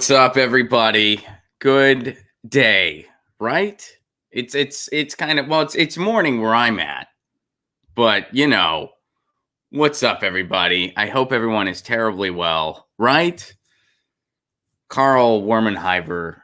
What's up, everybody? Good day, right? It's kind of it's morning where I'm at, but what's up, everybody? I hope everyone is terribly well, right? Carl Wormenhover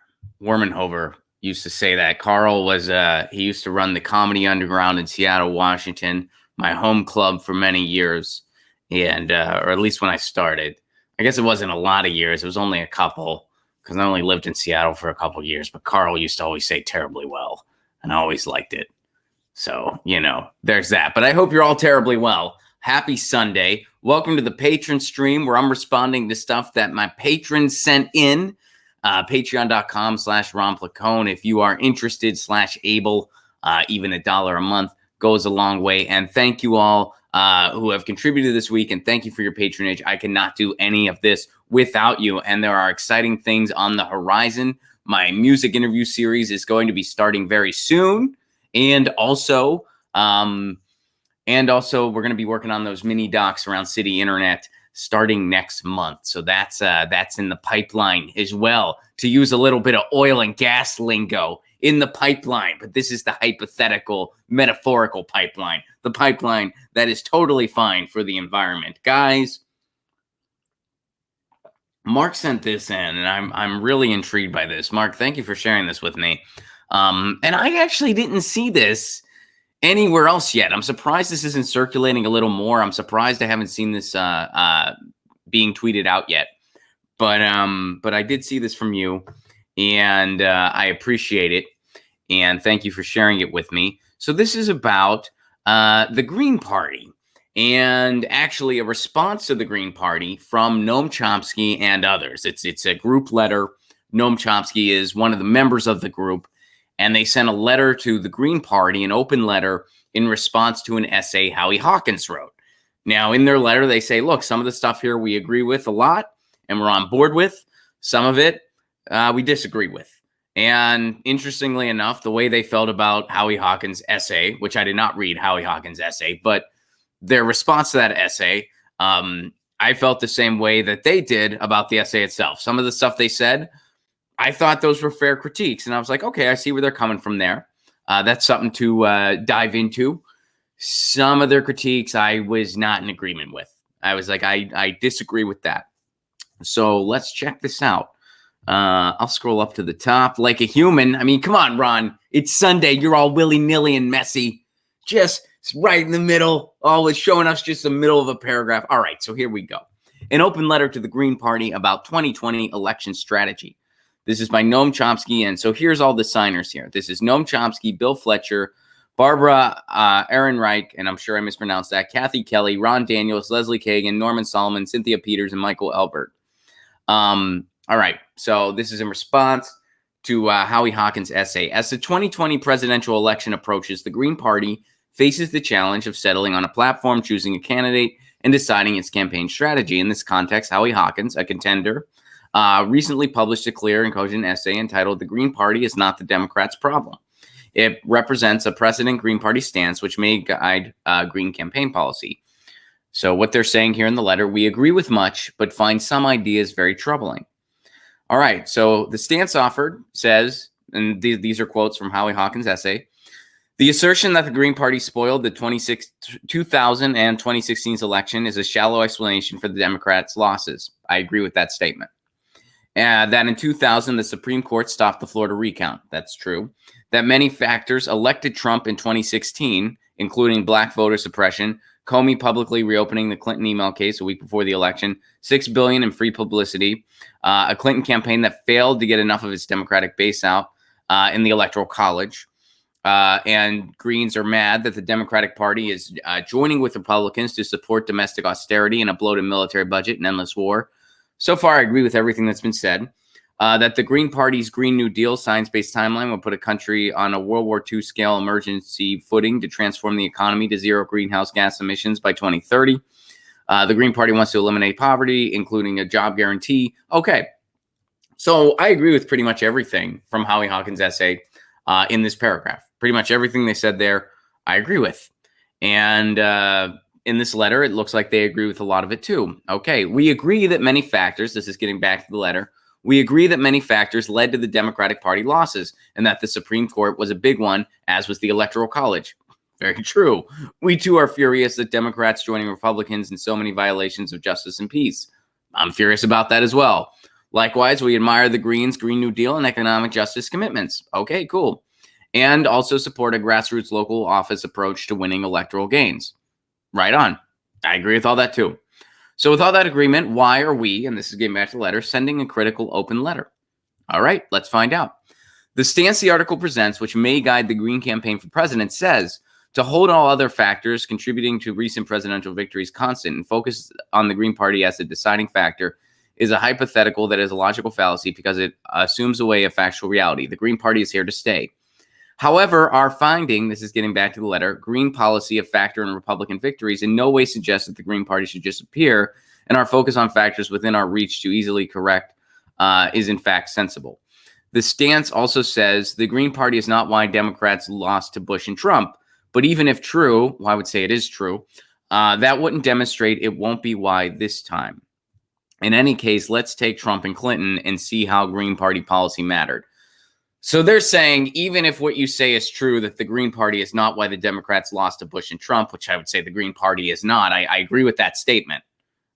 used to say that. Carl was he used to run the Comedy Underground in Seattle, Washington, my home club for many years, and or at least when I started. I guess it wasn't a lot of years. It was only a couple because I only lived in Seattle for a couple years. But Carl used to always say terribly well, and I always liked it. So, there's that. But I hope you're all terribly well. Happy Sunday. Welcome to the patron stream where I'm responding to stuff that my patrons sent in. Patreon.com/Ron Placone. If you are interested /able, even $1 a month goes a long way. And thank you all who have contributed this week, and thank you for your patronage. I cannot do any of this without you, and there are exciting things on the horizon. My music interview series is going to be starting very soon, and also we're going to be working on those mini docs around city internet starting next month. So that's in the pipeline as well, to use a little bit of oil and gas lingo. In the pipeline, but this is the hypothetical, metaphorical pipeline, the pipeline that is totally fine for the environment. Guys, Mark sent this in, and I'm really intrigued by this. Mark, thank you for sharing this with me. And I actually didn't see this anywhere else yet. I'm surprised this isn't circulating a little more. I'm surprised I haven't seen this being tweeted out yet. But I did see this from you, and I appreciate it. And thank you for sharing it with me. So this is about the Green Party, and actually a response to the Green Party from Noam Chomsky and others. It's a group letter. Noam Chomsky is one of the members of the group, and they sent a letter to the Green Party, an open letter, in response to an essay Howie Hawkins wrote. Now, in their letter, they say, look, some of the stuff here we agree with a lot, and we're on board with. Some of it we disagree with. And interestingly enough, the way they felt about Howie Hawkins' essay, which I did not read Howie Hawkins' essay, but their response to that essay, I felt the same way that they did about the essay itself. Some of the stuff they said, I thought those were fair critiques. And I was like, okay, I see where they're coming from there. That's something to dive into. Some of their critiques I was not in agreement with. I was like, I disagree with that. So let's check this out. I'll scroll up to the top like a human. I mean, come on, Ron. It's Sunday. You're all willy-nilly and messy. Just right in the middle. Always showing us just the middle of a paragraph. All right, so here we go. An open letter to the Green Party about 2020 election strategy. This is by Noam Chomsky, and so here's all the signers here. This is Noam Chomsky, Bill Fletcher, Barbara Ehrenreich, and I'm sure I mispronounced that, Kathy Kelly, Ron Daniels, Leslie Kagan, Norman Solomon, Cynthia Peters, and Michael Elbert. All right, so this is in response to Howie Hawkins' essay. As the 2020 presidential election approaches, the Green Party faces the challenge of settling on a platform, choosing a candidate, and deciding its campaign strategy. In this context, Howie Hawkins, a contender, recently published a clear and cogent essay entitled "The Green Party is Not the Democrats' Problem." It represents a precedent Green Party stance which may guide Green campaign policy. So what they're saying here in the letter, we agree with much, but find some ideas very troubling. All right, so the stance offered says, and these are quotes from Howie Hawkins' essay, the assertion that the Green Party spoiled the 2000 and 2016's election is a shallow explanation for the Democrats' losses. I agree with that statement. That in 2000, the Supreme Court stopped the Florida recount. That's true. That many factors elected Trump in 2016, including black voter suppression, Comey publicly reopening the Clinton email case a week before the election, $6 billion in free publicity, a Clinton campaign that failed to get enough of its Democratic base out in the Electoral College. And Greens are mad that the Democratic Party is joining with Republicans to support domestic austerity and a bloated military budget and endless war. So far, I agree with everything that's been said. That the Green Party's Green New Deal science-based timeline will put a country on a World War II scale emergency footing to transform the economy to zero greenhouse gas emissions by 2030. The Green Party wants to eliminate poverty, including a job guarantee. Okay, so I agree with pretty much everything from Howie Hawkins' essay in this paragraph. Pretty much everything they said there, I agree with. And in this letter, it looks like they agree with a lot of it too. Okay, we agree that many factors, this is getting back to the letter, We agree that many factors led to the Democratic Party losses and that the Supreme Court was a big one, as was the Electoral College. Very true. We too are furious that Democrats joining Republicans in so many violations of justice and peace. I'm furious about that as well. Likewise, we admire the Greens' Green New Deal and economic justice commitments. Okay, cool. And also support a grassroots local office approach to winning electoral gains. Right on. I agree with all that too. So with all that agreement, why are we, and this is getting back to the letter, sending a critical open letter? All right, let's find out. The stance the article presents, which may guide the Green campaign for president, says to hold all other factors contributing to recent presidential victories constant and focus on the Green Party as a deciding factor is a hypothetical that is a logical fallacy because it assumes away a factual reality. The Green Party is here to stay. However, our finding, this is getting back to the letter, Green policy of factor in Republican victories in no way suggests that the Green Party should disappear, and our focus on factors within our reach to easily correct is in fact sensible. The stance also says the Green Party is not why Democrats lost to Bush and Trump, but even if true, well, I would say it is true, that wouldn't demonstrate it won't be why this time. In any case, let's take Trump and Clinton and see how Green Party policy mattered. So they're saying, even if what you say is true, that the Green Party is not why the Democrats lost to Bush and Trump, which I would say the Green Party is not. I agree with that statement,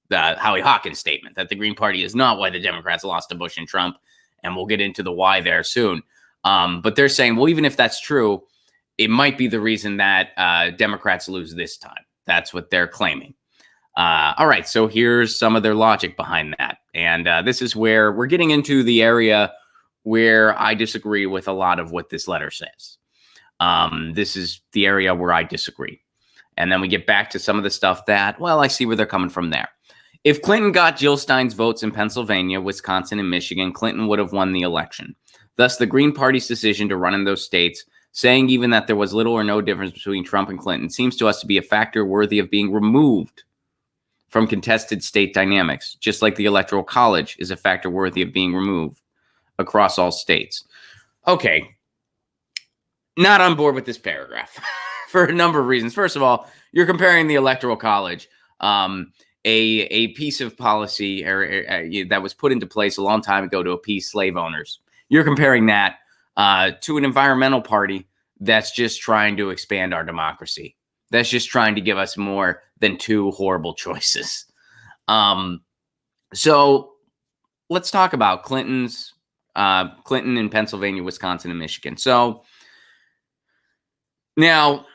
the Howie Hawkins statement, that the Green Party is not why the Democrats lost to Bush and Trump. And we'll get into the why there soon. But they're saying, well, even if that's true, it might be the reason that Democrats lose this time. That's what they're claiming. All right, so here's some of their logic behind that. And this is where we're getting into the area where I disagree with a lot of what this letter says. This is the area where I disagree. And then we get back to some of the stuff that, well, I see where they're coming from there. If Clinton got Jill Stein's votes in Pennsylvania, Wisconsin, and Michigan, Clinton would have won the election. Thus, the Green Party's decision to run in those states, saying even that there was little or no difference between Trump and Clinton, seems to us to be a factor worthy of being removed from contested state dynamics, just like the Electoral College is a factor worthy of being removed across all states. Okay, not on board with this paragraph for a number of reasons. First of all, you're comparing the Electoral College, a piece of policy that was put into place a long time ago to appease slave owners. You're comparing that to an environmental party that's just trying to expand our democracy. That's just trying to give us more than two horrible choices. So let's talk about Clinton in Pennsylvania, Wisconsin, and Michigan. So now,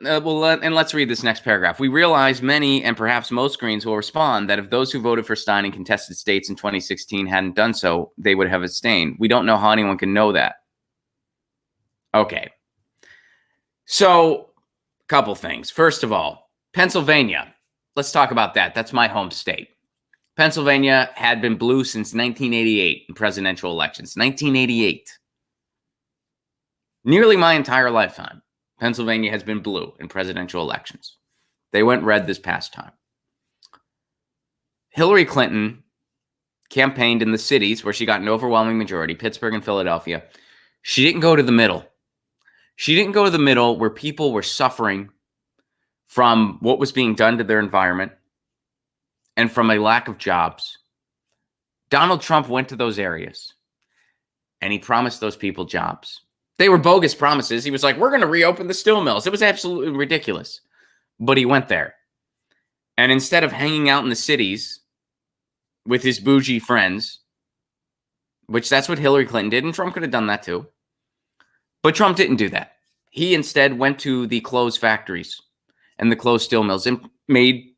let's read this next paragraph. We realize many and perhaps most Greens will respond that if those who voted for Stein in contested states in 2016 hadn't done so, they would have abstained. We don't know how anyone can know that. Okay. So, a couple things. First of all, Pennsylvania. Let's talk about that. That's my home state. Pennsylvania had been blue since 1988 in presidential elections. 1988. Nearly my entire lifetime, Pennsylvania has been blue in presidential elections. They went red this past time. Hillary Clinton campaigned in the cities where she got an overwhelming majority, Pittsburgh and Philadelphia. She didn't go to the middle. She didn't go to the middle where people were suffering from what was being done to their environment and from a lack of jobs. Donald Trump went to those areas and he promised those people jobs. They were bogus promises. He was like, we're going to reopen the steel mills. It was absolutely ridiculous. But he went there. And instead of hanging out in the cities with his bougie friends, which that's what Hillary Clinton did, and Trump could have done that too. But Trump didn't do that. He instead went to the closed factories and the closed steel mills and made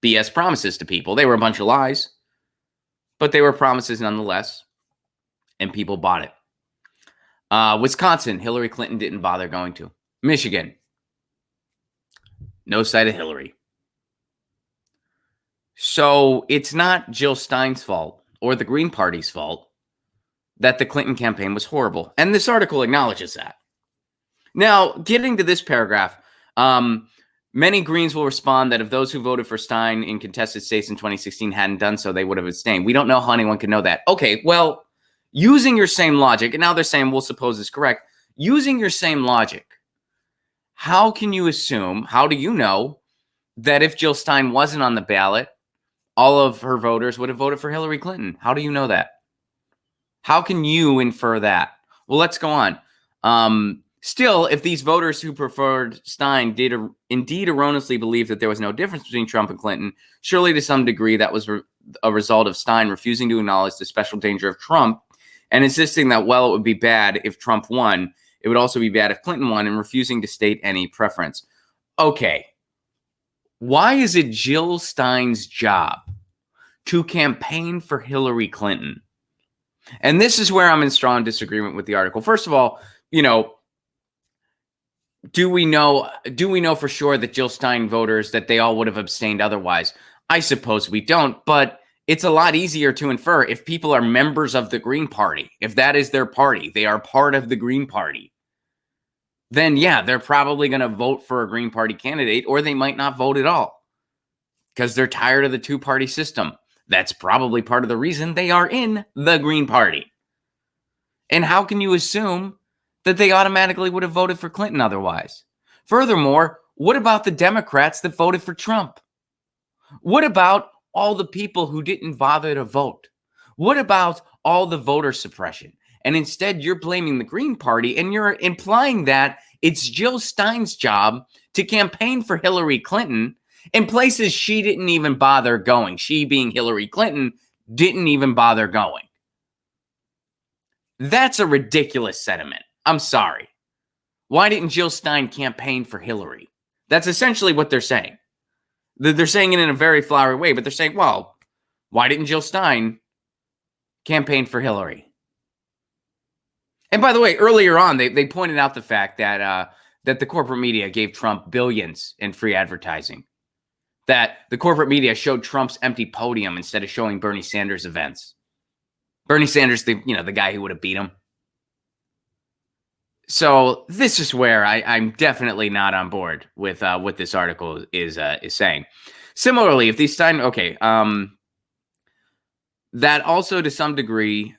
BS promises to people. They were a bunch of lies, but they were promises nonetheless, and people bought it. Wisconsin, Hillary Clinton didn't bother going to. Michigan, no sight of Hillary. So it's not Jill Stein's fault or the Green Party's fault that the Clinton campaign was horrible. And this article acknowledges that. Now, getting to this paragraph, many Greens will respond that if those who voted for Stein in contested states in 2016 hadn't done so, they would have abstained. We don't know how anyone can know that. Okay, well, using your same logic, and now they're saying, we'll suppose it's correct. Using your same logic, how can you assume, how do you know that if Jill Stein wasn't on the ballot, all of her voters would have voted for Hillary Clinton? How do you know that? How can you infer that? Well, let's go on. Still, if these voters who preferred Stein did indeed erroneously believe that there was no difference between Trump and Clinton, surely to some degree that was a result of Stein refusing to acknowledge the special danger of Trump and insisting that, well, it would be bad if Trump won, it would also be bad if Clinton won, and refusing to state any preference. Okay. Why is it Jill Stein's job to campaign for Hillary Clinton? And this is where I'm in strong disagreement with the article. First of all, do we know for sure that Jill Stein voters, that they all would have abstained otherwise? I suppose we don't, but it's a lot easier to infer if people are members of the Green Party. If that is their party, they are part of the Green Party, then yeah, they're probably going to vote for a Green Party candidate, or they might not vote at all because they're tired of the two-party system. That's probably part of the reason they are in the Green Party. And how can you assume that they automatically would have voted for Clinton otherwise? Furthermore, what about the Democrats that voted for Trump? What about all the people who didn't bother to vote? What about all the voter suppression? And instead, you're blaming the Green Party, and you're implying that it's Jill Stein's job to campaign for Hillary Clinton in places she didn't even bother going. She, being Hillary Clinton, didn't even bother going. That's a ridiculous sentiment. I'm sorry. Why didn't Jill Stein campaign for Hillary? That's essentially what they're saying. They're saying it in a very flowery way, but they're saying, well, why didn't Jill Stein campaign for Hillary? And by the way, earlier on, they pointed out the fact that the corporate media gave Trump billions in free advertising. That the corporate media showed Trump's empty podium instead of showing Bernie Sanders' events. Bernie Sanders, the guy who would have beat him. So this is where I'm definitely not on board with what this article is saying. Similarly, if these Stein, that also to some degree,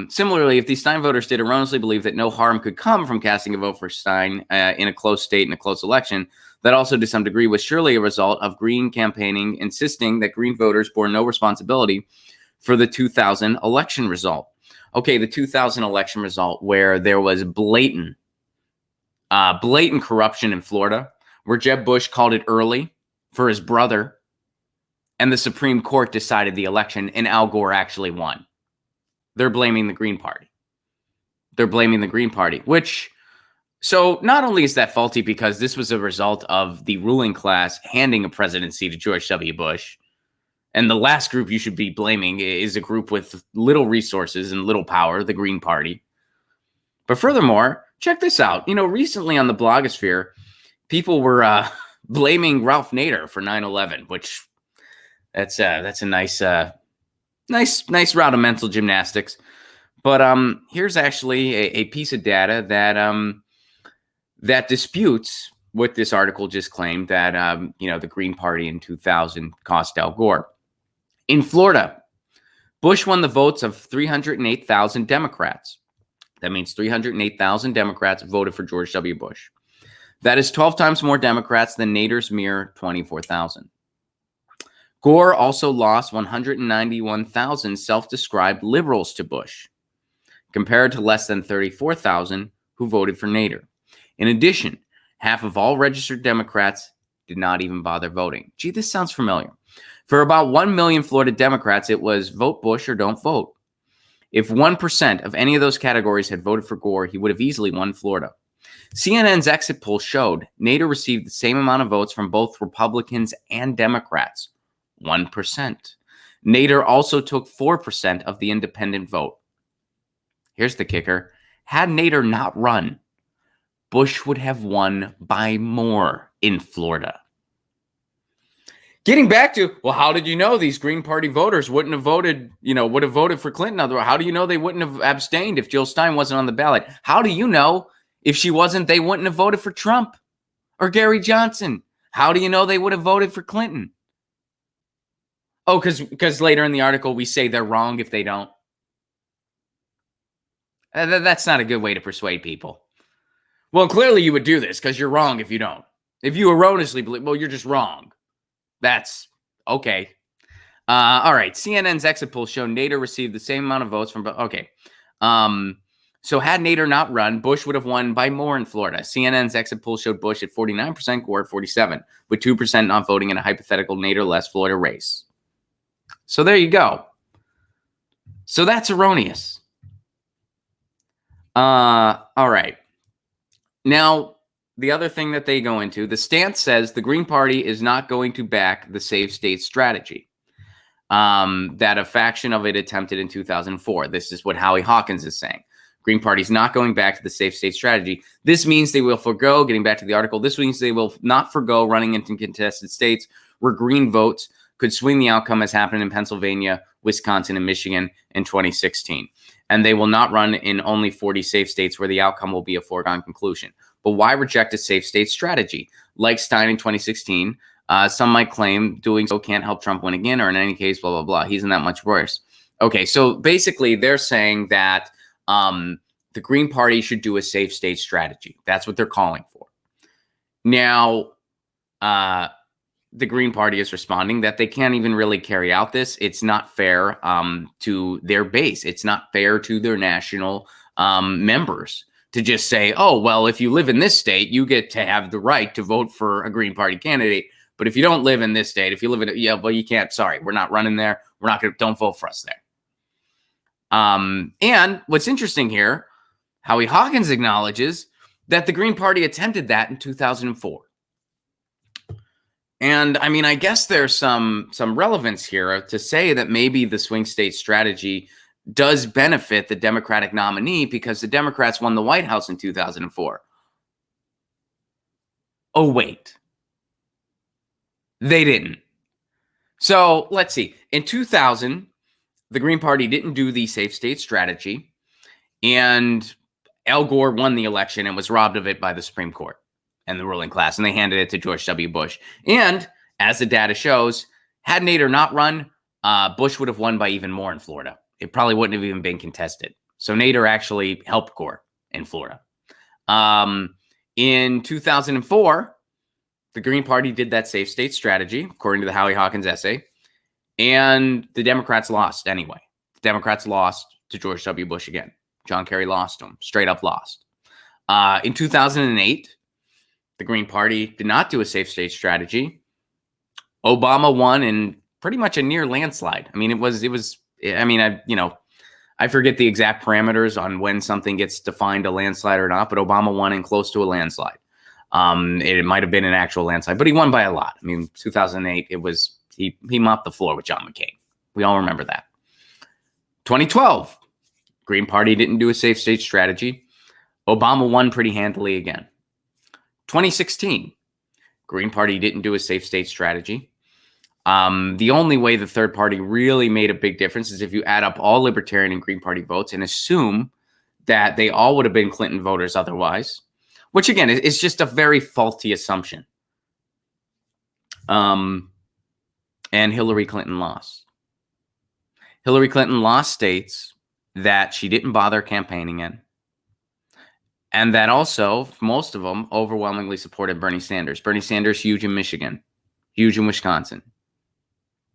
similarly, if these Stein voters did erroneously believe that no harm could come from casting a vote for Stein in a close state in a close election, that also to some degree was surely a result of Green campaigning, insisting that Green voters bore no responsibility for the 2000 election result. Okay, the 2000 election result where there was blatant corruption in Florida, where Jeb Bush called it early for his brother, and the Supreme Court decided the election, and Al Gore actually won. They're blaming the Green Party. Which, so not only is that faulty because this was a result of the ruling class handing a presidency to George W. Bush, and the last group you should be blaming is a group with little resources and little power, the Green Party. But furthermore, check this out. Recently on the blogosphere, people were blaming Ralph Nader for 9/11, which that's a nice route of mental gymnastics. But here's actually a piece of data that disputes what this article just claimed, that the Green Party in 2000 cost Al Gore. In Florida, Bush won the votes of 308,000 Democrats. That means 308,000 Democrats voted for George W. Bush. That is 12 times more Democrats than Nader's mere 24,000. Gore also lost 191,000 self-described liberals to Bush, compared to less than 34,000 who voted for Nader. In addition, half of all registered Democrats did not even bother voting. Gee, this sounds familiar. For about 1 million Florida Democrats, it was vote Bush or don't vote. If 1% of any of those categories had voted for Gore, he would have easily won Florida. CNN's exit poll showed Nader received the same amount of votes from both Republicans and Democrats, 1%. Nader also took 4% of the independent vote. Here's the kicker. Had Nader not run, Bush would have won by more in Florida. Getting back to, well, how did you know these Green Party voters wouldn't have voted, would have voted for Clinton? Otherwise, how do you know they wouldn't have abstained if Jill Stein wasn't on the ballot? How do you know if she wasn't, they wouldn't have voted for Trump or Gary Johnson? How do you know they would have voted for Clinton? Oh, because later in the article, we say they're wrong if they don't. That's not a good way to persuade people. Well, clearly you would do this because you're wrong if you don't. If you erroneously believe, well, you're just wrong. That's okay. All right. CNN's exit poll showed Nader received the same amount of votes from. Okay. So had Nader not run, Bush would have won by more in Florida. CNN's exit poll showed Bush at 49%, Gore at 47%, with 2% not voting in a hypothetical Nader-less Florida race. So there you go. So that's erroneous. All right. Now, the other thing that they go into, the stance says the Green Party is not going to back the safe state strategy that a faction of it attempted in 2004. This is what Howie Hawkins is saying. Green Party's not going back to the safe state strategy. This means they will forego, getting back to the article, this means they will not forego running into contested states where Green votes could swing the outcome, as happened in Pennsylvania, Wisconsin, and Michigan in 2016. And they will not run in only 40 safe states where the outcome will be a foregone conclusion. But why reject a safe state strategy? Like Stein in 2016, some might claim doing so can't help Trump win again, or in any case, blah, blah, blah. He's in that much worse. Okay, so basically they're saying that the Green Party should do a safe state strategy. That's what they're calling for. Now, the Green Party is responding that they can't even really carry out this. It's not fair to their base. It's not fair to their national members to just say, oh, well, if you live in this state, you get to have the right to vote for a Green Party candidate. But if you don't live in this state, if you live in it, yeah, well, you can't. Sorry, we're not running there. We're not going to, don't vote for us there. And what's interesting here, Howie Hawkins acknowledges that the Green Party attempted that in 2004. And I mean, I guess there's some relevance here to say that maybe the swing state strategy does benefit the Democratic nominee because the Democrats won the White House in 2004. Oh, wait. They didn't. So let's see. In 2000, the Green Party didn't do the safe state strategy, and Al Gore won the election and was robbed of it by the Supreme Court and the ruling class, and they handed it to George W. Bush. And as the data shows, had Nader not run, Bush would have won by even more in Florida. It probably wouldn't have even been contested. So Nader actually helped Gore in Florida. In 2004, the Green Party did that safe state strategy, according to the Howie Hawkins essay, and the Democrats lost anyway. The Democrats lost to George W. Bush again. John Kerry lost him, straight up lost. In 2008, the Green Party did not do a safe state strategy. Obama won in pretty much a near landslide. I mean, I forget the exact parameters on when something gets defined a landslide or not, but Obama won in close to a landslide. It might have been an actual landslide, but he won by a lot. I mean, 2008, it was, he mopped the floor with John McCain. We all remember that. 2012, Green Party didn't do a safe state strategy. Obama won pretty handily again. 2016, Green Party didn't do a safe state strategy. The only way the third party really made a big difference is if you add up all Libertarian and Green Party votes and assume that they all would have been Clinton voters otherwise, which again is just a very faulty assumption. And Hillary Clinton lost. Hillary Clinton lost states that she didn't bother campaigning in, and that also, most of them, overwhelmingly supported Bernie Sanders. Bernie Sanders, huge in Michigan, huge in Wisconsin.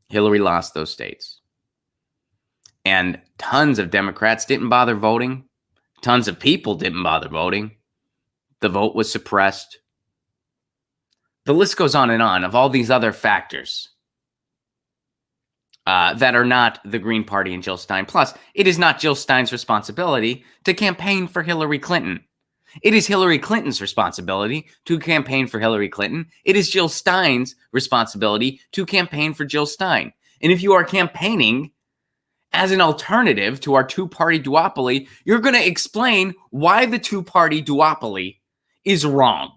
Hillary lost those states. And tons of Democrats didn't bother voting. Tons of people didn't bother voting. The vote was suppressed. The list goes on and on of all these other factors that are not the Green Party and Jill Stein. Plus, it is not Jill Stein's responsibility to campaign for Hillary Clinton. It is Hillary Clinton's responsibility to campaign for Hillary Clinton. It is Jill Stein's responsibility to campaign for Jill Stein. And if you are campaigning as an alternative to our two-party duopoly, you're going to explain why the two-party duopoly is wrong.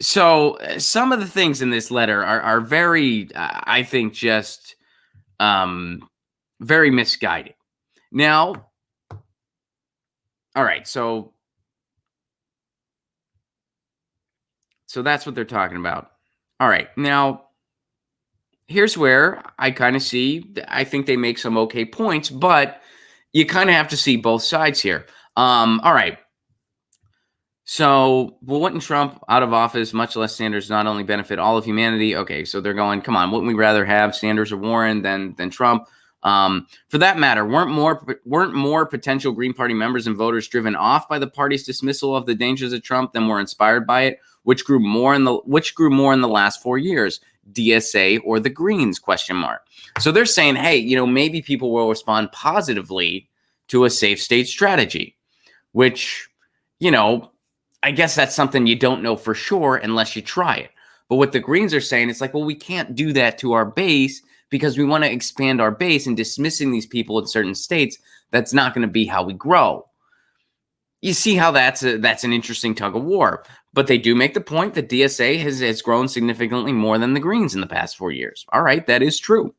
So some of the things in this letter are very, I think, just very misguided. Now, all right, so that's what they're talking about. All right, now, here's where I kind of see, I think they make some okay points, but you kind of have to see both sides here. All right. So, will wouldn't Trump out of office, much less Sanders, not only benefit all of humanity? Okay, so they're going, come on, wouldn't we rather have Sanders or Warren than Trump? For that matter, weren't more potential Green Party members and voters driven off by the party's dismissal of the dangers of Trump than were inspired by it? Which grew more in the last 4 years, DSA or the Greens? ? So they're saying, hey, maybe people will respond positively to a safe state strategy, which, I guess that's something you don't know for sure unless you try it. But what the Greens are saying, it's like, well, we can't do that to our base because we want to expand our base, and dismissing these people in certain states, that's not going to be how we grow. You see how that's an interesting tug of war. But they do make the point that DSA has grown significantly more than the Greens in the past 4 years. All right, that is true.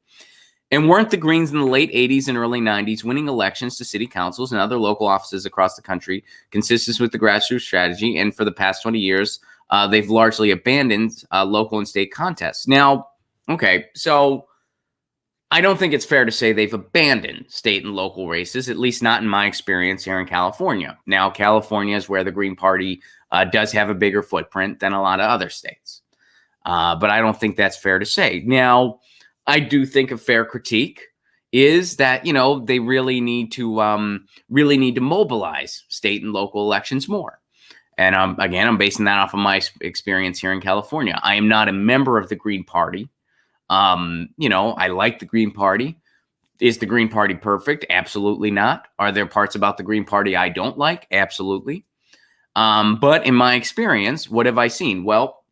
And weren't the Greens in the late 80s and early 90s winning elections to city councils and other local offices across the country, consistent with the grassroots strategy? And for the past 20 years, they've largely abandoned local and state contests. Now, okay, so I don't think it's fair to say they've abandoned state and local races, at least not in my experience here in California. Now, California is where the Green Party does have a bigger footprint than a lot of other states. But I don't think that's fair to say. Now, I do think a fair critique is that, they really need to mobilize state and local elections more. And again, I'm basing that off of my experience here in California. I am not a member of the Green Party. I like the Green Party. Is the Green Party perfect? Absolutely not. Are there parts about the Green Party I don't like? Absolutely. But in my experience, what have I seen? Well,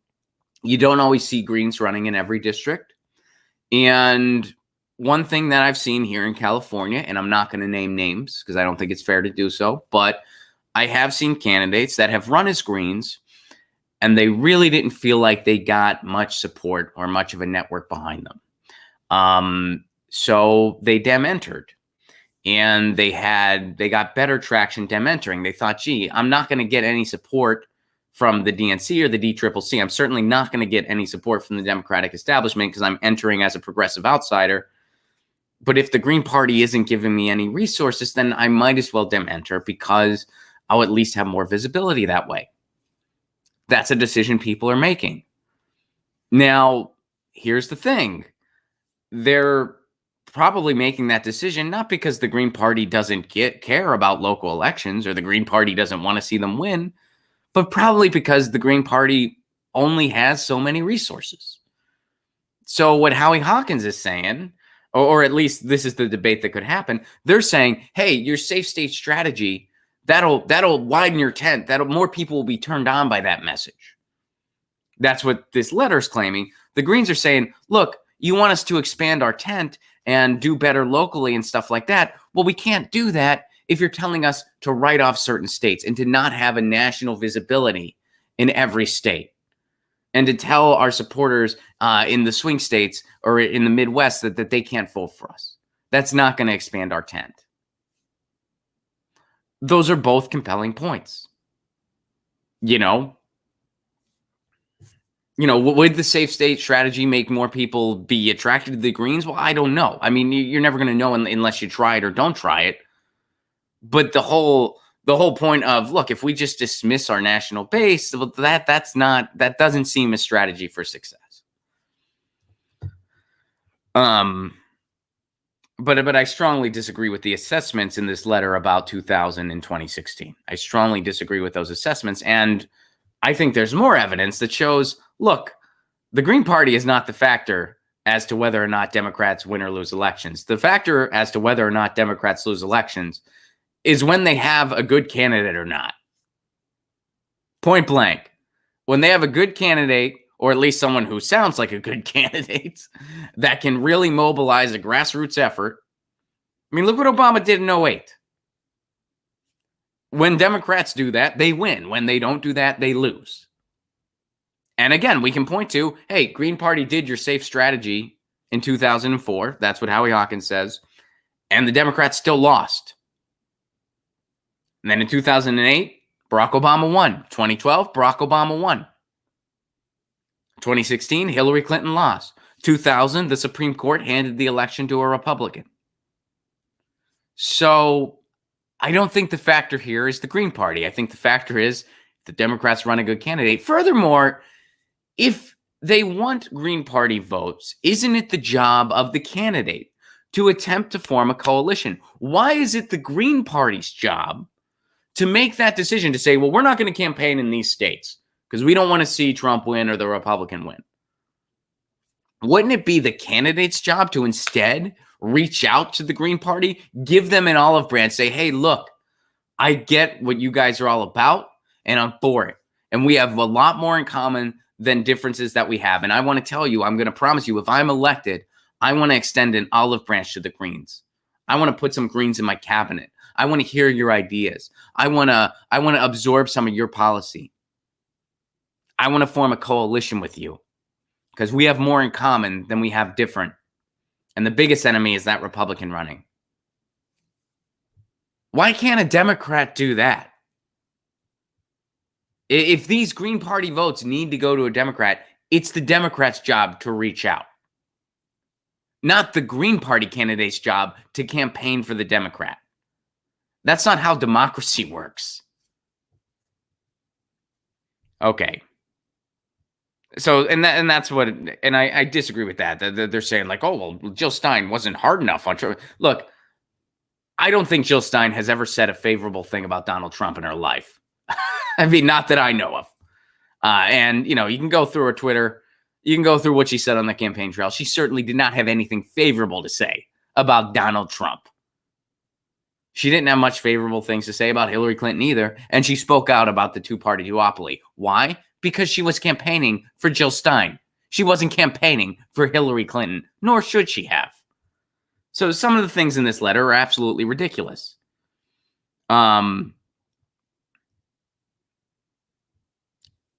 you don't always see Greens running in every district. And one thing that I've seen here in California, and I'm not going to name names because I don't think it's fair to do so, but I have seen candidates that have run as Greens, and they really didn't feel like they got much support or much of a network behind them. So they dem entered, and they got better traction dem entering. They thought, gee, I'm not going to get any support from the DNC or the DCCC. I'm certainly not going to get any support from the Democratic establishment because I'm entering as a progressive outsider. But if the Green Party isn't giving me any resources, then I might as well dem enter because I'll at least have more visibility that way. That's a decision people are making. Now, here's the thing. They're probably making that decision not because the Green Party doesn't care about local elections or the Green Party doesn't want to see them win, but probably because the Green Party only has so many resources. So what Howie Hawkins is saying, or at least this is the debate that could happen, they're saying, hey, your safe state strategy, that'll widen your tent. More people will be turned on by that message. That's what this letter is claiming. The Greens are saying, look, you want us to expand our tent and do better locally and stuff like that. Well, we can't do that if you're telling us to write off certain states and to not have a national visibility in every state, and to tell our supporters in the swing states or in the Midwest that they can't vote for us. That's not going to expand our tent. Those are both compelling points. Would the safe state strategy make more people be attracted to the Greens? Well, I don't know. I mean, you're never going to know unless you try it or don't try it. But the whole point of, look, if we just dismiss our national base, that doesn't seem a strategy for success. But I strongly disagree with the assessments in this letter about 2000 and 2016. I strongly disagree with those assessments, and I think there's more evidence that shows, look, the Green Party is not the factor as to whether or not Democrats win or lose elections. The factor as to whether or not Democrats lose elections is when they have a good candidate or not. Point blank. When they have a good candidate, or at least someone who sounds like a good candidate, that can really mobilize a grassroots effort. I mean, look what Obama did in 2008. When Democrats do that, they win. When they don't do that, they lose. And again, we can point to, hey, Green Party did your safe strategy in 2004. That's what Howie Hawkins says. And the Democrats still lost. And then in 2008, Barack Obama won. 2012, Barack Obama won. 2016, Hillary Clinton lost. 2000, the Supreme Court handed the election to a Republican. So I don't think the factor here is the Green Party. I think the factor is the Democrats run a good candidate. Furthermore, if they want Green Party votes, isn't it the job of the candidate to attempt to form a coalition. Why is it the Green Party's job to make that decision to say, well, we're not going to campaign in these states because we don't want to see Trump win or the Republican win? Wouldn't it be the candidate's job to instead reach out to the Green Party, give them an olive branch, say, hey, look, I get what you guys are all about, and I'm for it. And we have a lot more in common than differences that we have. And I want to tell you, I'm going to promise you, if I'm elected, I want to extend an olive branch to the Greens. I want to put some Greens in my cabinet. I want to hear your ideas. I want to absorb some of your policy. I want to form a coalition with you because we have more in common than we have different. And the biggest enemy is that Republican running. Why can't a Democrat do that? If these Green Party votes need to go to a Democrat, it's the Democrat's job to reach out. Not the Green Party candidate's job to campaign for the Democrat. That's not how democracy works. Okay. So, and that's what, and I disagree with that. They're saying like, oh, well, Jill Stein wasn't hard enough on Trump. Look, I don't think Jill Stein has ever said a favorable thing about Donald Trump in her life. I mean, not that I know of. And, you can go through her Twitter. You can go through what she said on the campaign trail. She certainly did not have anything favorable to say about Donald Trump. She didn't have much favorable things to say about Hillary Clinton either. And she spoke out about the two-party duopoly. Why? Because she was campaigning for Jill Stein. She wasn't campaigning for Hillary Clinton, nor should she have. So some of the things in this letter are absolutely ridiculous.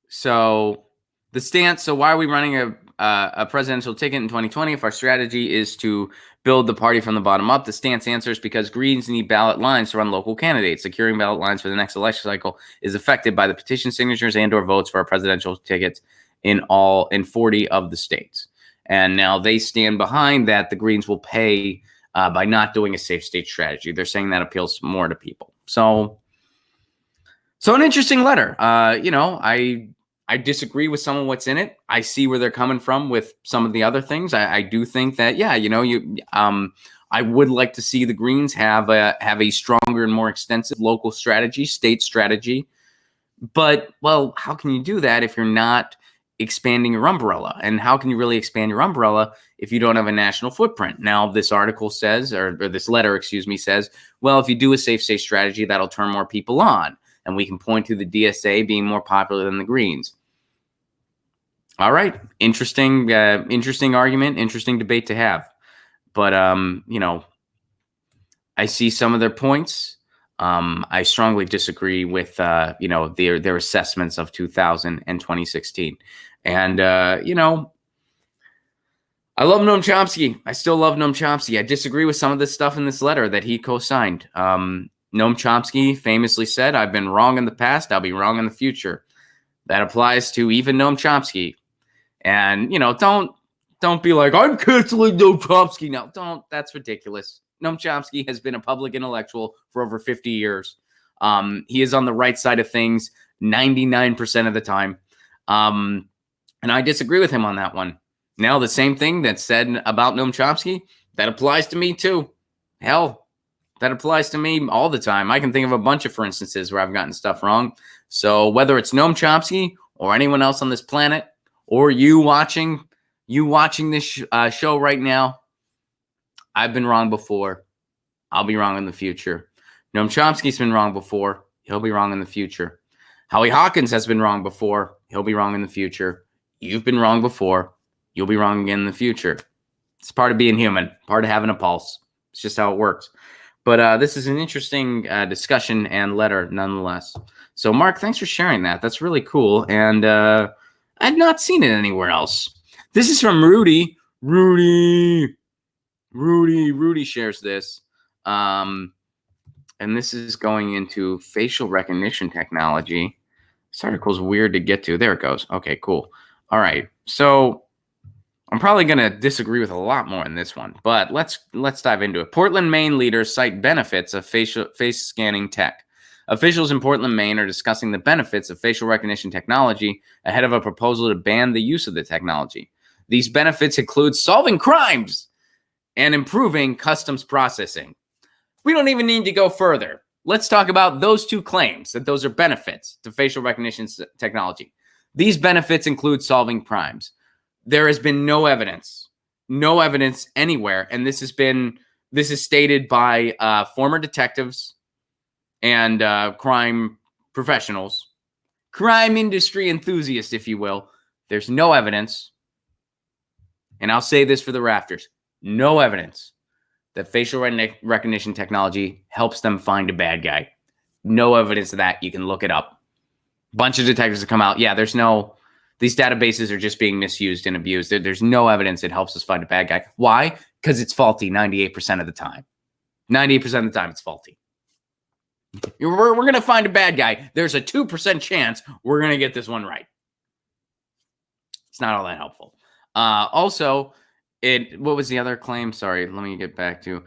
So the stance, so why are we running a presidential ticket in 2020 if our strategy is to build the party from the bottom up? The stance answers because Greens need ballot lines to run local candidates. Securing ballot lines for the next election cycle is affected by the petition signatures and or votes for our presidential tickets in 40 of the states. And now they stand behind that the Greens will pay by not doing a safe state strategy. They're saying that appeals more to people. So an interesting letter. I disagree with some of what's in it. I see where they're coming from with some of the other things. I do think that, I would like to see the Greens have a stronger and more extensive local strategy, state strategy. But, well, how can you do that if you're not expanding your umbrella? And how can you really expand your umbrella if you don't have a national footprint? Now, this article says, or this letter, says, well, if you do a safe state strategy, that'll turn more people on. And we can point to the DSA being more popular than the Greens. All right. Interesting argument, interesting debate to have. But, I see some of their points. I strongly disagree with, their assessments of 2000 and 2016. And, I love Noam Chomsky. I still love Noam Chomsky. I disagree with some of the stuff in this letter that he co-signed. Noam Chomsky famously said, I've been wrong in the past, I'll be wrong in the future. That applies to even Noam Chomsky. And, don't be like, I'm canceling Noam Chomsky now. Don't. That's ridiculous. Noam Chomsky has been a public intellectual for over 50 years. He is on the right side of things 99% of the time. And I disagree with him on that one. Now, the same thing that's said about Noam Chomsky, that applies to me too. Hell, that applies to me all the time. I can think of a bunch of, for instances, where I've gotten stuff wrong. So whether it's Noam Chomsky or anyone else on this planet, or you watching this show right now, I've been wrong before. I'll be wrong in the future. Noam Chomsky's been wrong before. He'll be wrong in the future. Howie Hawkins has been wrong before. He'll be wrong in the future. You've been wrong before. You'll be wrong again in the future. It's part of being human, part of having a pulse. It's just how it works. But this is an interesting discussion and letter nonetheless. So, Mark, thanks for sharing that. That's really cool. And I've not seen it anywhere else. This is from Rudy. Rudy shares this. And this is going into facial recognition technology. This article's weird to get to. There it goes. Okay, cool. All right. So I'm probably going to disagree with a lot more in this one, but let's dive into it. Portland, Maine leaders cite benefits of face scanning tech. Officials in Portland, Maine are discussing the benefits of facial recognition technology ahead of a proposal to ban the use of the technology. These benefits include solving crimes and improving customs processing. We don't even need to go further. Let's talk about those two claims, that those are benefits to facial recognition technology. These benefits include solving crimes. There has been no evidence anywhere, and this is stated by former detectives and crime professionals, crime industry enthusiasts, if you will. There's no evidence, and I'll say this for the rafters, no evidence that facial recognition technology helps them find a bad guy. No evidence of that. You can look it up. Bunch of detectives have come out. Yeah, these databases are just being misused and abused. There's no evidence it helps us find a bad guy. Why? Because it's faulty 98% of the time. 98% of the time, it's faulty. We're going to find a bad guy. There's a 2% chance we're going to get this one right. It's not all that helpful. Also, what was the other claim? Sorry, let me get back to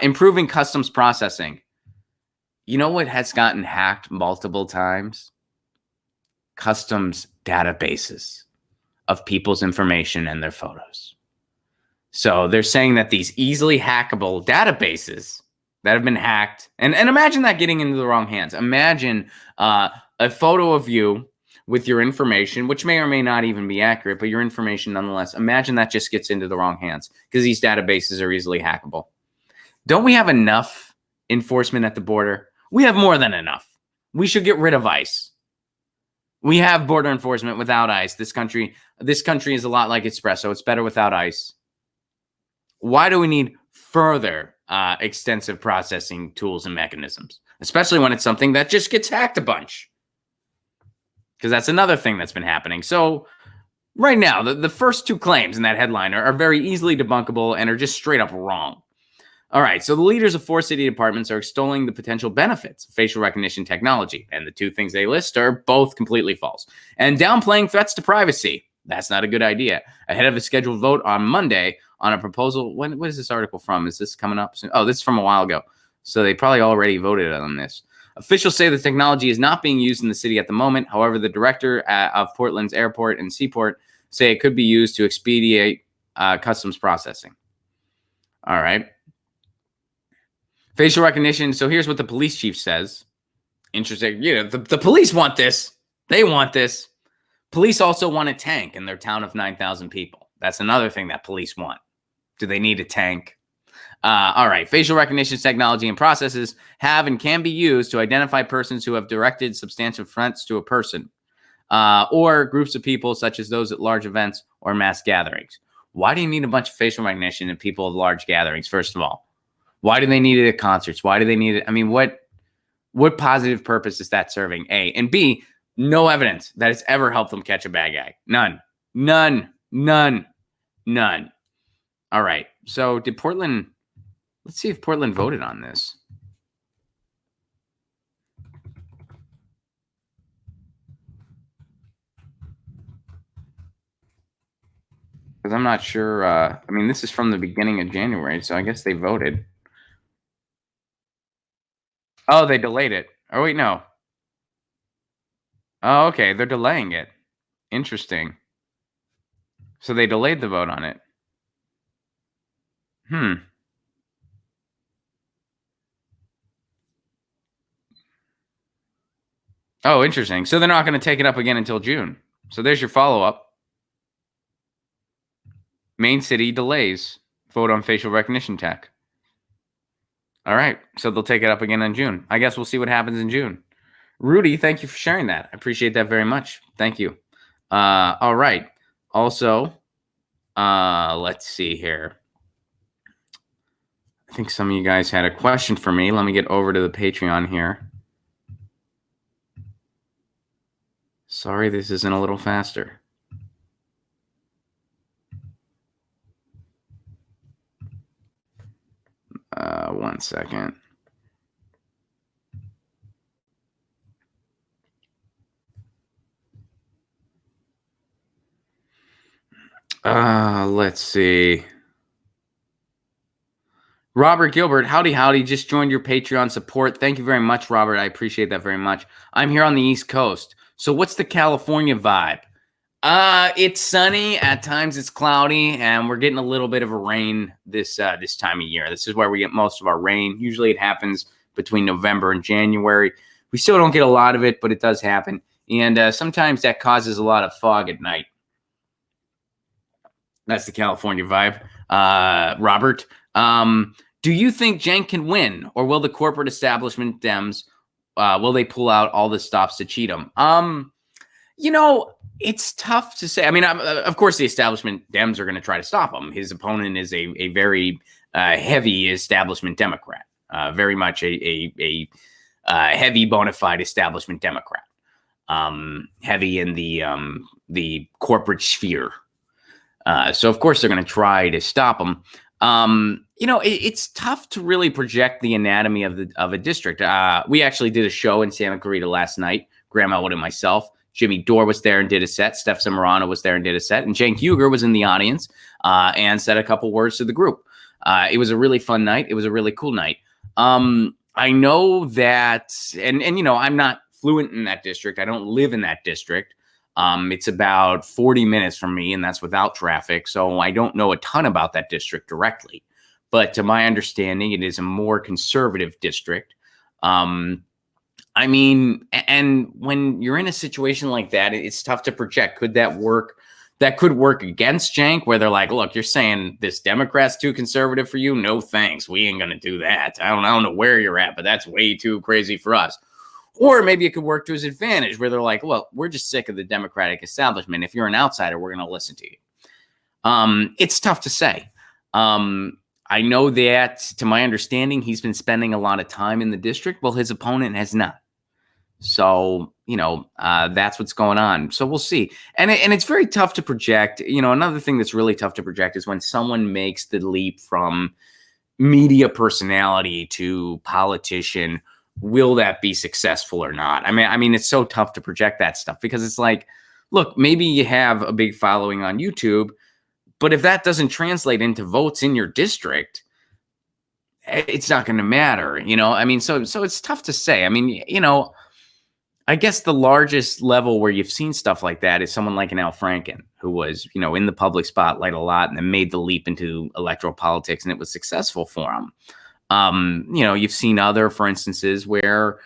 improving customs processing. You know what has gotten hacked multiple times? Customs databases of people's information and their photos. So they're saying that these easily hackable databases that have been hacked, and imagine that getting into the wrong hands. Imagine a photo of you with your information, which may or may not even be accurate, but your information nonetheless. Imagine that just gets into the wrong hands because these databases are easily hackable. Don't we have enough enforcement at the border? We have more than enough. We should get rid of ICE. We have border enforcement without ICE. This country is a lot like espresso. It's better without ICE. Why do we need further extensive processing tools and mechanisms, especially when it's something that just gets hacked a bunch? Because that's another thing that's been happening. So right now, the first two claims in that headline are very easily debunkable and are just straight up wrong. All right, so the leaders of 4 city departments are extolling the potential benefits of facial recognition technology, and the two things they list are both completely false. And downplaying threats to privacy. That's not a good idea. Ahead of a scheduled vote on Monday on a proposal. What is this article from? Is this coming up soon? Oh, this is from a while ago. So they probably already voted on this. Officials say the technology is not being used in the city at the moment. However, the director of Portland's airport and seaport say it could be used to expedite customs processing. All right. Facial recognition. So here's what the police chief says. Interesting. The police want this. They want this. Police also want a tank in their town of 9,000 people. That's another thing that police want. Do they need a tank? All right. Facial recognition technology and processes have and can be used to identify persons who have directed substantial threats to a person or groups of people, such as those at large events or mass gatherings. Why do you need a bunch of facial recognition in people of large gatherings, first of all? Why do they need it at concerts? Why do they need it? I mean, what positive purpose is that serving? A. And B, no evidence that it's ever helped them catch a bad guy. None. All right. So did Portland... Let's see if Portland voted on this. Because I'm not sure. I mean, this is from the beginning of January, so I guess they voted. Oh, they delayed it. Oh, wait, no. Oh, okay. They're delaying it. Interesting. So they delayed the vote on it. Oh, interesting. So they're not going to take it up again until June. So there's your follow-up. Main city delays vote on facial recognition tech. All right. So they'll take it up again in June. I guess we'll see what happens in June. Rudy, thank you for sharing that. I appreciate that very much. Thank you. All right. Also, let's see here. I think some of you guys had a question for me. Let me get over to the Patreon here. Sorry, this isn't a little faster. One second. Let's see. Robert Gilbert, howdy, just joined your Patreon support. Thank you very much, Robert. I appreciate that very much. I'm here on the East Coast. So what's the California vibe? It's sunny. At times it's cloudy, and we're getting a little bit of a rain this time of year. This is where we get most of our rain. Usually it happens between November and January. We still don't get a lot of it, but it does happen. And sometimes that causes a lot of fog at night. That's the California vibe. Robert, do you think Cenk can win, or will the corporate establishment Dems, will they pull out all the stops to cheat him? It's tough to say. I mean, of course, the establishment Dems are going to try to stop him. His opponent is a very heavy establishment Democrat, very much a heavy bona fide establishment Democrat, heavy in the corporate sphere. So, of course, they're going to try to stop him. It's tough to really project the anatomy of a district. We actually did a show in Santa Clarita last night, Graham Elwood and myself. Jimmy Dore was there and did a set. Steph Zamorano was there and did a set. And Cenk Uygur was in the audience and said a couple words to the group. It was a really fun night. It was a really cool night. I know that, and I'm not fluent in that district. I don't live in that district. It's about 40 minutes from me, and that's without traffic. So I don't know a ton about that district directly. But to my understanding, it is a more conservative district. I mean, and when you're in a situation like that, it's tough to project. Could that work? That could work against Cenk, where they're like, look, you're saying this Democrat's too conservative for you? No, thanks. We ain't going to do that. I don't know where you're at, but that's way too crazy for us. Or maybe it could work to his advantage, where they're like, well, we're just sick of the Democratic establishment. If you're an outsider, we're going to listen to you. It's tough to say. I know that, to my understanding, he's been spending a lot of time in the district. Well, his opponent has not. So, that's what's going on. So we'll see. And it's very tough to project. Another thing that's really tough to project is when someone makes the leap from media personality to politician. Will that be successful or not? I mean, it's so tough to project that stuff, because it's like, look, maybe you have a big following on YouTube, but if that doesn't translate into votes in your district, it's not going to matter, so it's tough to say. I mean, I guess the largest level where you've seen stuff like that is someone like an Al Franken, who was, in the public spotlight a lot and then made the leap into electoral politics, and it was successful for him. You've seen other, for instances, where,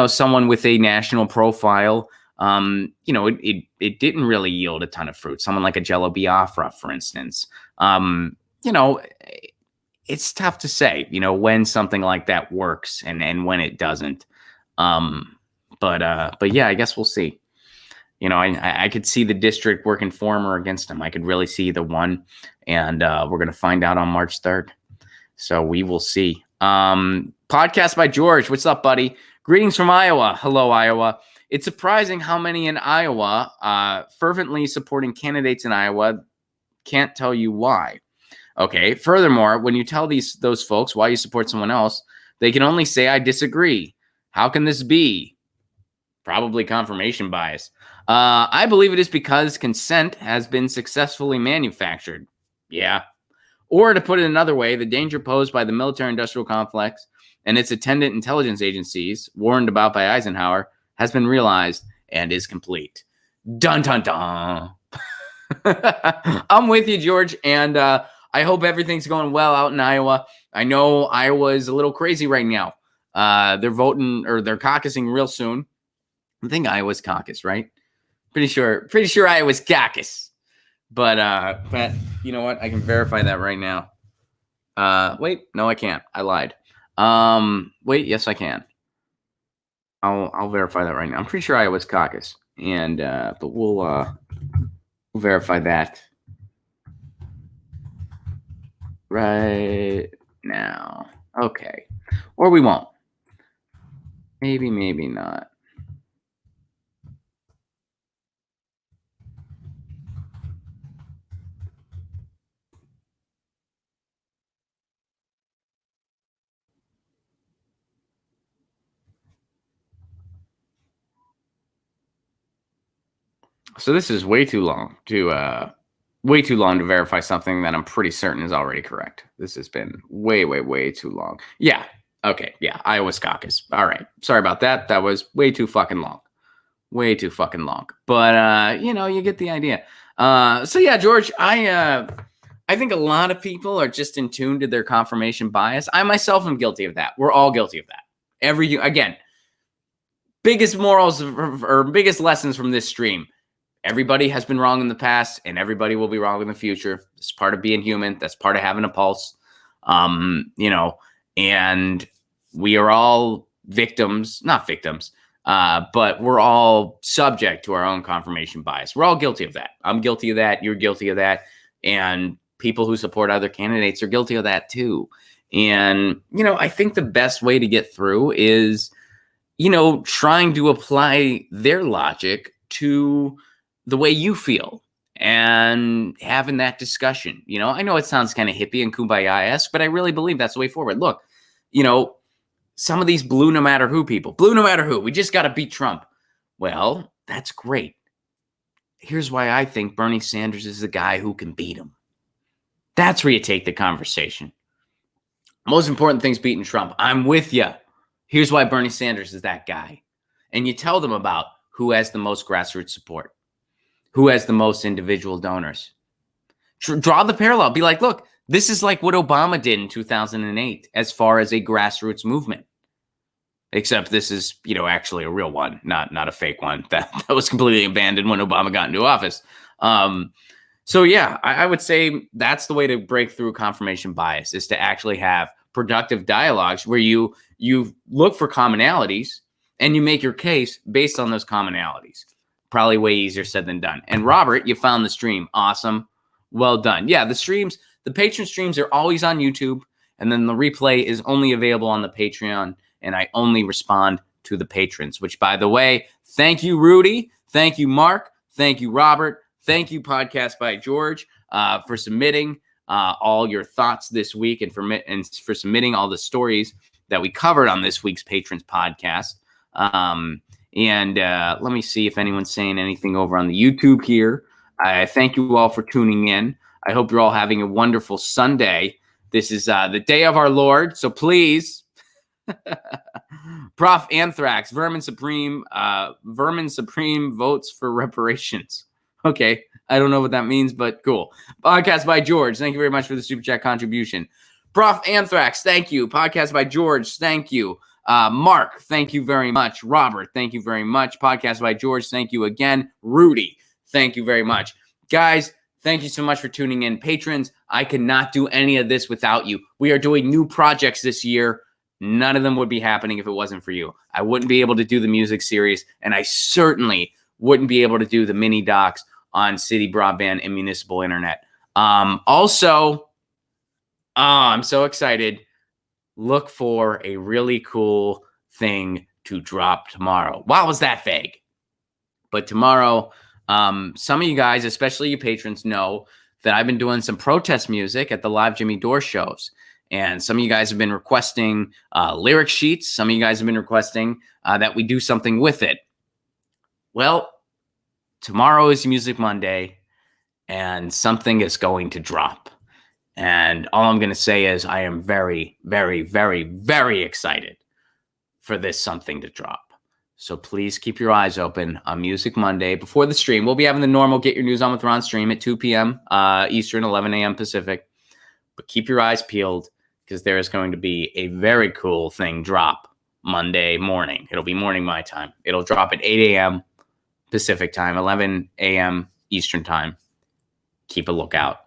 someone with a national profile, it didn't really yield a ton of fruit. Someone like a Jello Biafra, for instance. It's tough to say, when something like that works and when it doesn't. But yeah, I guess we'll see. I could see the district working for him or against him. I could really see either one. And we're going to find out on March 3rd. So we will see. Podcast by George. What's up, buddy? Greetings from Iowa. Hello, Iowa. It's surprising how many in Iowa fervently supporting candidates in Iowa. Can't tell you why. Okay. Furthermore, when you tell those folks why you support someone else, they can only say, I disagree. How can this be? Probably confirmation bias. I believe it is because consent has been successfully manufactured. Yeah. Or to put it another way, the danger posed by the military-industrial complex and its attendant intelligence agencies, warned about by Eisenhower, has been realized and is complete. Dun, dun, dun. I'm with you, George, and I hope everything's going well out in Iowa. I know Iowa is a little crazy right now. They're voting, or they're caucusing real soon. I think Iowa's caucus, right? Pretty sure Iowa's caucus. But you know what? I can verify that right now. Wait, no, I can't. I lied. Wait, yes, I can. I'll verify that right now. I'm pretty sure Iowa's caucus, and but we'll verify that right now. Okay, or we won't. Maybe not. So this is way too long to verify something that I'm pretty certain is already correct. This has been way too long. Yeah. Okay. Yeah. Iowa's caucus. All right. Sorry about that. That was way too fucking long. Way too fucking long. But you get the idea. So yeah, George, I think a lot of people are just in tune to their confirmation bias. I myself am guilty of that. We're all guilty of that. Again, biggest morals or biggest lessons from this stream. Everybody has been wrong in the past, and everybody will be wrong in the future. It's part of being human. That's part of having a pulse. And we are all victims, not victims, but we're all subject to our own confirmation bias. We're all guilty of that. I'm guilty of that. You're guilty of that. And people who support other candidates are guilty of that too. And, I think the best way to get through is, trying to apply their logic to the way you feel and having that discussion. I know it sounds kind of hippie and kumbaya-esque, but I really believe that's the way forward. Look, some of these blue no matter who people, we just got to beat Trump. Well, that's great. Here's why I think Bernie Sanders is the guy who can beat him. That's where you take the conversation. Most important thing's beating Trump. I'm with you. Here's why Bernie Sanders is that guy. And you tell them about who has the most grassroots support, who has the most individual donors. Draw the parallel. Be like, look, this is like what Obama did in 2008 as far as a grassroots movement. Except this is, actually a real one, not a fake one that was completely abandoned when Obama got into office. So yeah, I would say that's the way to break through confirmation bias, is to actually have productive dialogues where you look for commonalities and you make your case based on those commonalities. Probably way easier said than done. And Robert, you found the stream. Awesome. Well done. Yeah, the patron streams are always on YouTube, and then the replay is only available on the Patreon, and I only respond to the patrons, which, by the way, thank you, Rudy. Thank you, Mark. Thank you, Robert. Thank you, Podcast by George, for submitting all your thoughts this week and for submitting all the stories that we covered on this week's Patrons podcast. And let me see if anyone's saying anything over on the YouTube here. I thank you all for tuning in. I hope you're all having a wonderful Sunday. This is the day of our Lord, so please, Prof. Anthrax, Vermin Supreme votes for reparations. Okay, I don't know what that means, but cool. Podcast by George, thank you very much for the Super Chat contribution. Prof. Anthrax, thank you. Podcast by George, thank you. Mark, thank you very much. Robert, thank you very much. Podcast by George, thank you again. Rudy, thank you very much. Guys, thank you so much for tuning in. Patrons, I could not do any of this without you. We are doing new projects this year. None of them would be happening if it wasn't for you. I wouldn't be able to do the music series, and I certainly wouldn't be able to do the mini docs on city broadband and municipal internet. Also, I'm so excited. Look for a really cool thing to drop tomorrow. Wow, was that vague? But tomorrow, some of you guys, especially you patrons, know that I've been doing some protest music at the live Jimmy Dore shows. And some of you guys have been requesting lyric sheets. Some of you guys have been requesting that we do something with it. Well, tomorrow is Music Monday, and something is going to drop. And all I'm going to say is I am very, very, very, very excited for this something to drop. So please keep your eyes open on Music Monday before the stream. We'll be having the normal Get Your News On With Ron stream at 2 p.m. Eastern, 11 a.m. Pacific. But keep your eyes peeled, because there is going to be a very cool thing drop Monday morning. It'll be morning my time. It'll drop at 8 a.m. Pacific time, 11 a.m. Eastern time. Keep a lookout.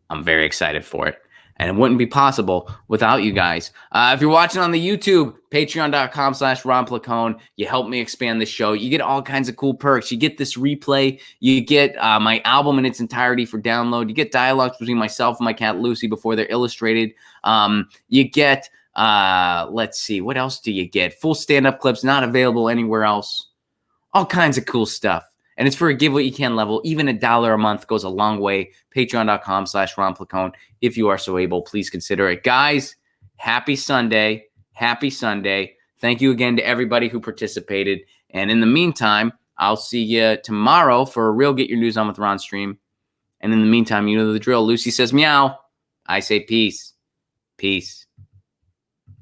I'm very excited for it. And it wouldn't be possible without you guys. If you're watching on the YouTube, patreon.com/Ron Placone. You help me expand the show. You get all kinds of cool perks. You get this replay. You get my album in its entirety for download. You get dialogues between myself and my cat Lucy before they're illustrated. You get, let's see, what else do you get? Full stand-up clips, not available anywhere else. All kinds of cool stuff. And it's for a give what you can level. Even $1 a month goes a long way. Patreon.com/Ron Placone. If you are so able, please consider it. Guys, happy Sunday. Happy Sunday. Thank you again to everybody who participated. And in the meantime, I'll see you tomorrow for a real Get Your News On With Ron stream. And in the meantime, you know the drill. Lucy says meow. I say peace. Peace.